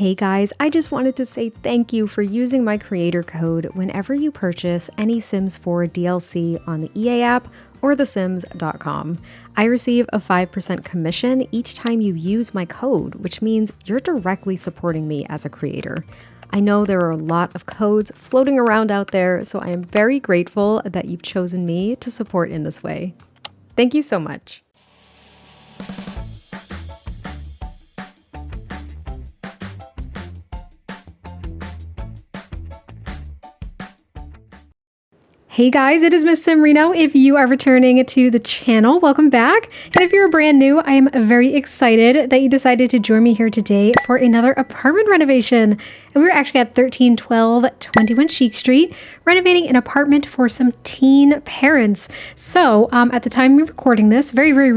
Hey guys, I just wanted to say thank you for using my creator code whenever you purchase any Sims 4 DLC on the EA app or thesims.com. I receive a 5% commission each time you use my code, which means you're directly supporting me as a creator. I know there are a lot of codes floating around out there, so I am very grateful that you've chosen me to support in this way. Thank you so much. Hey guys, it is MissSimReno. If you are returning to the channel, welcome back. And if you're brand new, I am very excited that you decided to join me here today for another apartment renovation. And we're actually at 1312 21 Chic Street, renovating an apartment for some teen parents. So at the time of recording this, very very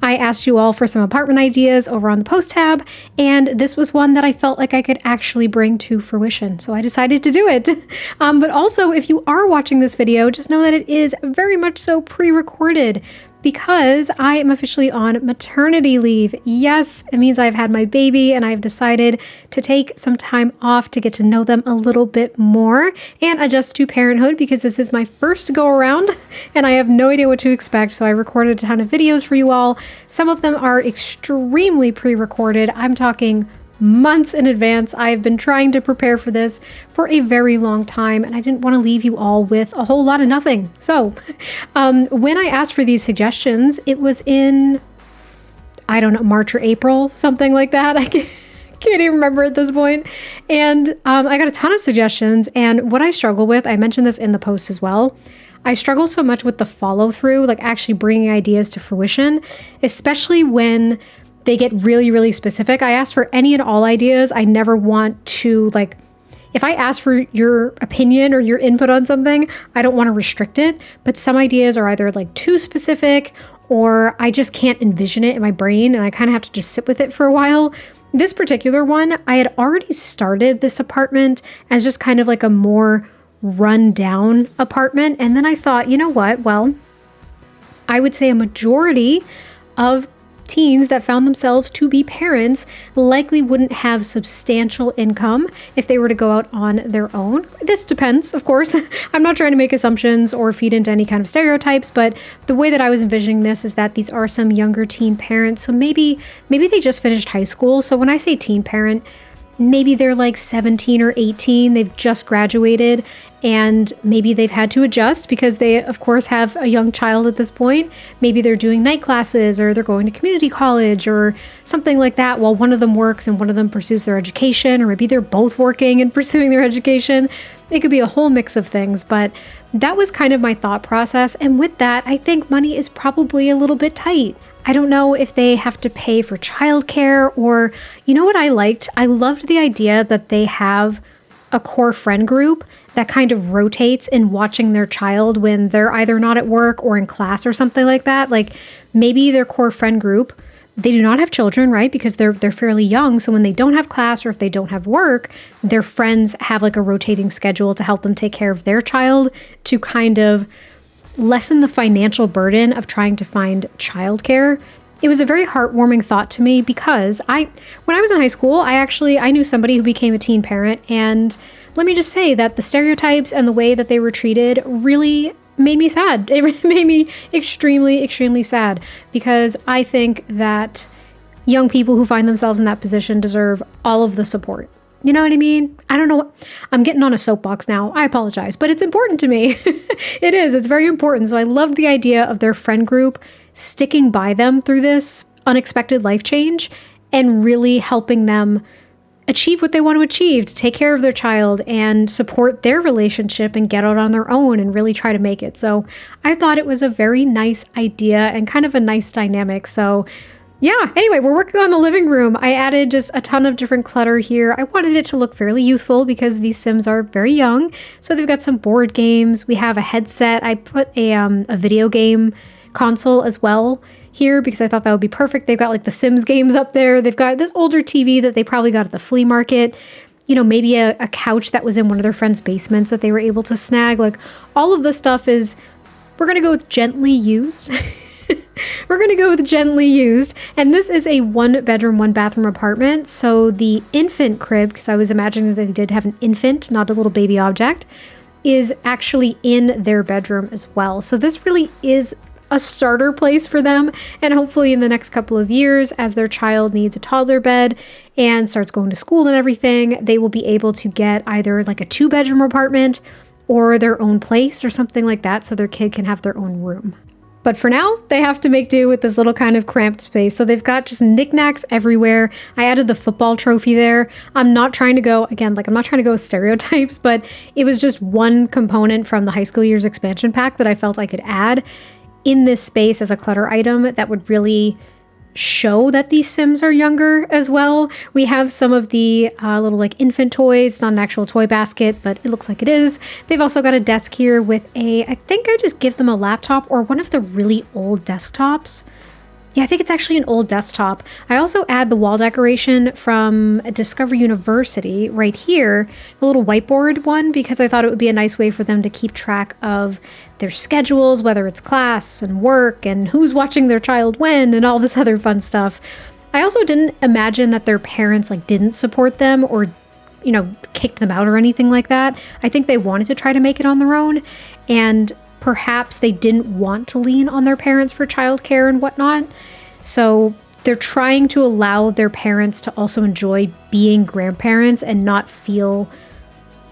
I asked you all for some apartment ideas over on the post tab, and this was one that I felt like I could actually bring to fruition. So I decided to do it. But also, if you are watching this video, just know that it is very much so pre-recorded because I am officially on maternity leave. Yes, it means I've had my baby and I've decided to take some time off to get to know them a little bit more and adjust to parenthood because this is my first go around and I have no idea what to expect. So I recorded a ton of videos for you all. Some of them are extremely pre-recorded. I'm talking months in advance. I have been trying to prepare for this for a very long time, and I didn't want to leave you all with a whole lot of nothing. So when I asked for these suggestions, it was in, I don't know, March or April, something like that. I can't even remember at this point. And I got a ton of suggestions, and what I struggle with, I mentioned this in the post as well, I struggle so much with the follow through, like actually bringing ideas to fruition, especially when they get really specific. I ask for any and all ideas. I never want to, like, if I ask for your opinion or your input on something, I don't want to restrict it. But some ideas are either like too specific or I just can't envision it in my brain and I kind of have to just sit with it for a while. This particular one, I had already started this apartment as just kind of like a more run down apartment. And then I thought, you know what? Well, I would say a majority of teens that found themselves to be parents likely wouldn't have substantial income if they were to go out on their own. This depends, of course. I'm not trying to make assumptions or feed into any kind of stereotypes, but the way that I was envisioning this is that these are some younger teen parents. So maybe they just finished high school. So when I say teen parent, maybe they're like 17 or 18, they've just graduated, and maybe they've had to adjust because they, of course, have a young child at this point. Maybe they're doing night classes or they're going to community college or something like that while one of them works and one of them pursues their education, or maybe they're both working and pursuing their education. It could be a whole mix of things, but that was kind of my thought process. And with that, I think money is probably a little bit tight. I don't know if they have to pay for childcare or, you know what I liked? I loved the idea that they have a core friend group that kind of rotates in watching their child when they're either not at work or in class or something like that. Like maybe their core friend group, they do not have children, right? Because they're fairly young. So when they don't have class or if they don't have work, their friends have like a rotating schedule to help them take care of their child to kind of lessen the financial burden of trying to find childcare. It was a very heartwarming thought to me because when I was in high school, I knew somebody who became a teen parent, and let me just say that the stereotypes and the way that they were treated really made me sad. It made me extremely sad because I think that young people who find themselves in that position deserve all of the support. You know what I mean? I don't know what, I'm getting on a soapbox now. I apologize, but it's important to me. It is. It's very important. So I loved the idea of their friend group sticking by them through this unexpected life change and really helping them achieve what they want to achieve, to take care of their child and support their relationship and get out on their own and really try to make it. So I thought it was a very nice idea and kind of a nice dynamic. So yeah, anyway, we're working on the living room. I added just a ton of different clutter here. I wanted it to look fairly youthful because these Sims are very young. So they've got some board games. We have a headset. I put a video game console as well here because I thought that would be perfect. They've got like the Sims games up there. They've got this older TV that they probably got at the flea market. You know, maybe a couch that was in one of their friends' basements that they were able to snag. Like all of this stuff is, we're going to go with gently used. We're going to go with gently used. And this is a 1-bedroom, 1-bathroom apartment. So the infant crib, because I was imagining that they did have an infant, not a little baby object, is actually in their bedroom as well. So this really is a starter place for them. And hopefully in the next couple of years, as their child needs a toddler bed and starts going to school and everything, they will be able to get either like a 2-bedroom apartment or their own place or something like that, so their kid can have their own room. But for now, they have to make do with this little kind of cramped space. So they've got just knickknacks everywhere. I added the football trophy there. I'm not trying to go, again, like I'm not trying to go with stereotypes, but it was just one component from the high school years expansion pack that I felt I could add in this space as a clutter item that would really show that these Sims are younger as well. We have some of the little like infant toys, not an actual toy basket, but it looks like it is. They've also got a desk here with I think I just give them a laptop or one of the really old desktops. Yeah, I think it's actually an old desktop. I also add the wall decoration from Discover University right here, the little whiteboard one, because I thought it would be a nice way for them to keep track of their schedules, whether it's class and work and who's watching their child when and all this other fun stuff. I also didn't imagine that their parents like didn't support them or, you know, kicked them out or anything like that. I think they wanted to try to make it on their own, and perhaps they didn't want to lean on their parents for childcare and whatnot. So they're trying to allow their parents to also enjoy being grandparents and not feel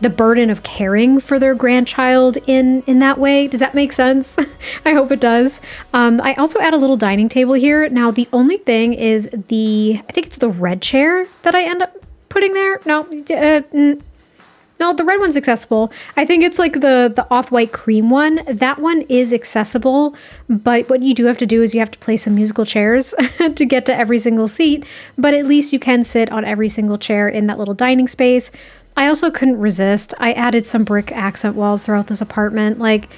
the burden of caring for their grandchild in that way. Does that make sense? I hope it does. I also add a little dining table here. Now, the only thing is I think it's the red chair that I end up putting there. No, the red one's accessible. I think it's like the off-white cream one. That one is accessible, but what you do have to do is you have to place some musical chairs to get to every single seat, but at least you can sit on every single chair in that little dining space. I also couldn't resist. I added some brick accent walls throughout this apartment. Like,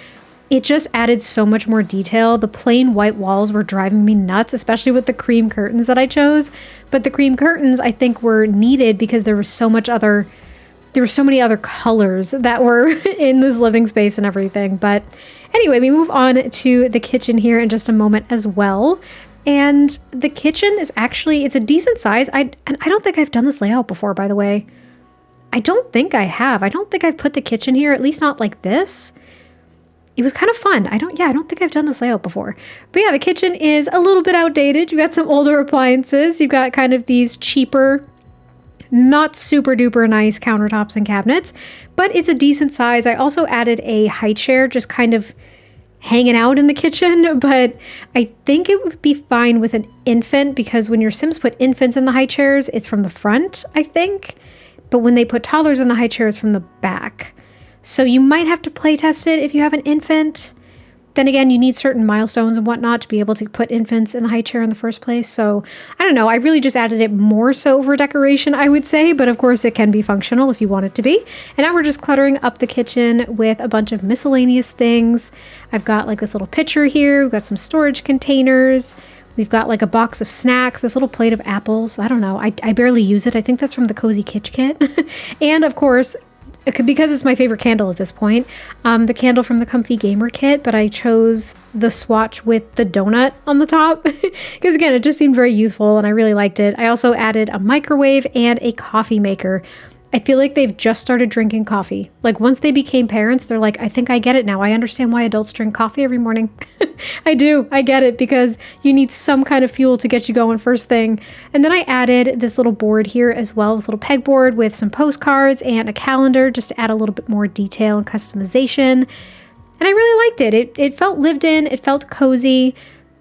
it just added so much more detail. The plain white walls were driving me nuts, especially with the cream curtains that I chose. But the cream curtains, I think, were needed because there were so many other colors that were in this living space and everything. But anyway, we move on to the kitchen here in just a moment as well. And the kitchen is actually, it's a decent size. I don't think I've done this layout before, by the way. I don't think I have. I don't think I've put the kitchen here, at least not like this. It was kind of fun. I don't think I've done this layout before. But yeah, the kitchen is a little bit outdated. You've got some older appliances. You've got kind of these cheaper, not super duper nice countertops and cabinets, but it's a decent size. I also added a high chair just kind of hanging out in the kitchen, but I think it would be fine with an infant because when your Sims put infants in the high chairs, it's from the front, I think. But when they put toddlers in the high chair, it's from the back. So you might have to play test it if you have an infant. Then again, you need certain milestones and whatnot to be able to put infants in the high chair in the first place. So I don't know. I really just added it more so for decoration, I would say. But of course, it can be functional if you want it to be. And now we're just cluttering up the kitchen with a bunch of miscellaneous things. I've got like this little pitcher here. We've got some storage containers. We've got like a box of snacks, this little plate of apples. I don't know. I barely use it. I think that's from the Cozy Kitsch kit. And of course, because it's my favorite candle at this point, the candle from the Comfy Gamer kit, but I chose the swatch with the donut on the top because again, it just seemed very youthful and I really liked it. I also added a microwave and a coffee maker. I feel like they've just started drinking coffee. Like once they became parents, they're like, I think I get it now. I understand why adults drink coffee every morning. I do. I get it because you need some kind of fuel to get you going first thing. And then I added this little board here as well, this little pegboard with some postcards and a calendar just to add a little bit more detail and customization. And I really liked it. It felt lived in, it felt cozy,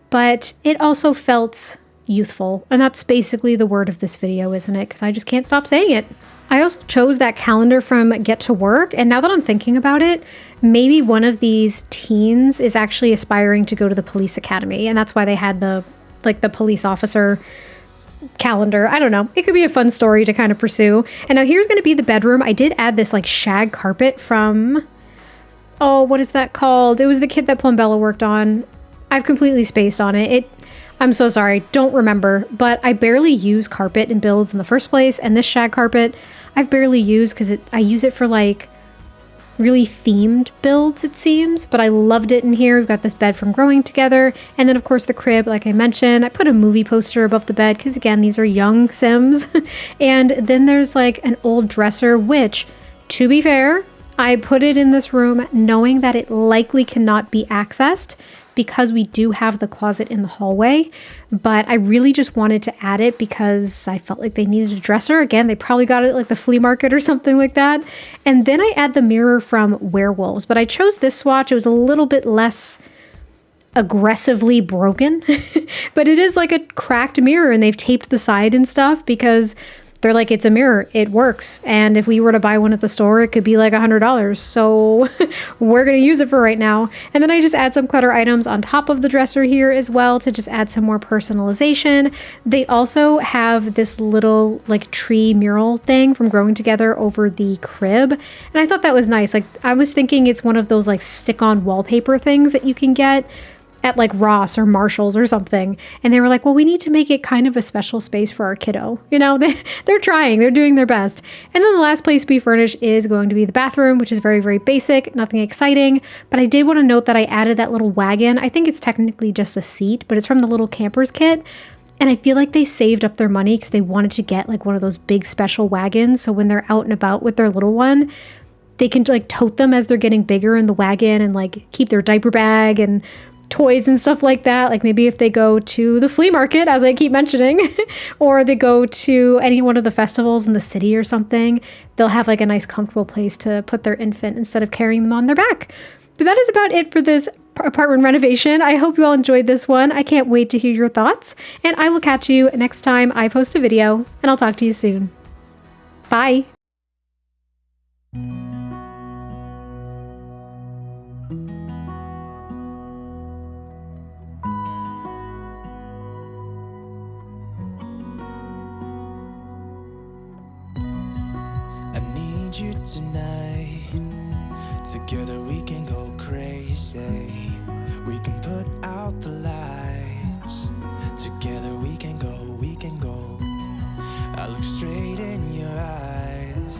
but it also felt youthful. And that's basically the word of this video, isn't it? Because I just can't stop saying it. I also chose that calendar from Get to Work, and now that I'm thinking about it, maybe one of these teens is actually aspiring to go to the police academy, and that's why they had the police officer calendar. I don't know. It could be a fun story to kind of pursue. And now here's going to be the bedroom. I did add this like shag carpet from, oh, what is that called? It was the kit that Plumbella worked on. I've completely spaced on it. I'm so sorry, don't remember, but I barely use carpet in builds in the first place, and this shag carpet I've barely used because I use it for like really themed builds, it seems, but I loved it in here. We've got this bed from Growing Together, and then of course the crib, like I mentioned. I put a movie poster above the bed because again, these are young Sims. And then there's like an old dresser, which, to be fair, I put it in this room knowing that it likely cannot be accessed because we do have the closet in the hallway, but I really just wanted to add it because I felt like they needed a dresser. Again, they probably got it at like the flea market or something like that. And then I add the mirror from Werewolves, but I chose this swatch. It was a little bit less aggressively broken, but it is like a cracked mirror and they've taped the side and stuff because they're like, it's a mirror, it works. And if we were to buy one at the store, it could be like $100. So we're going to use it for right now. And then I just add some clutter items on top of the dresser here as well to just add some more personalization. They also have this little like tree mural thing from Growing Together over the crib. And I thought that was nice. Like I was thinking it's one of those like stick-on wallpaper things that you can get at like Ross or Marshall's or something. And they were like, well, we need to make it kind of a special space for our kiddo. You know, they're trying, they're doing their best. And then the last place to be furnished is going to be the bathroom, which is very, very basic, nothing exciting. But I did want to note that I added that little wagon. I think it's technically just a seat, but it's from the little campers kit. And I feel like they saved up their money because they wanted to get like one of those big special wagons. So when they're out and about with their little one, they can like tote them as they're getting bigger in the wagon and like keep their diaper bag and toys and stuff like that. Like maybe if they go to the flea market, as I keep mentioning, or they go to any one of the festivals in the city or something, they'll have like a nice comfortable place to put their infant instead of carrying them on their back. But that is about it for this apartment renovation. I hope you all enjoyed this one. I can't wait to hear your thoughts, and I will catch you next time I post a video, and I'll talk to you soon. Bye. You tonight, together we can go crazy. We can put out the lights. Together we can go, we can go. I look straight in your eyes,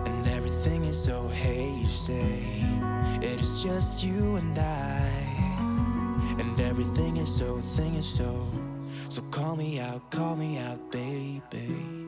and everything is so hazy. It is just you and I, and everything is so, so call me out, baby.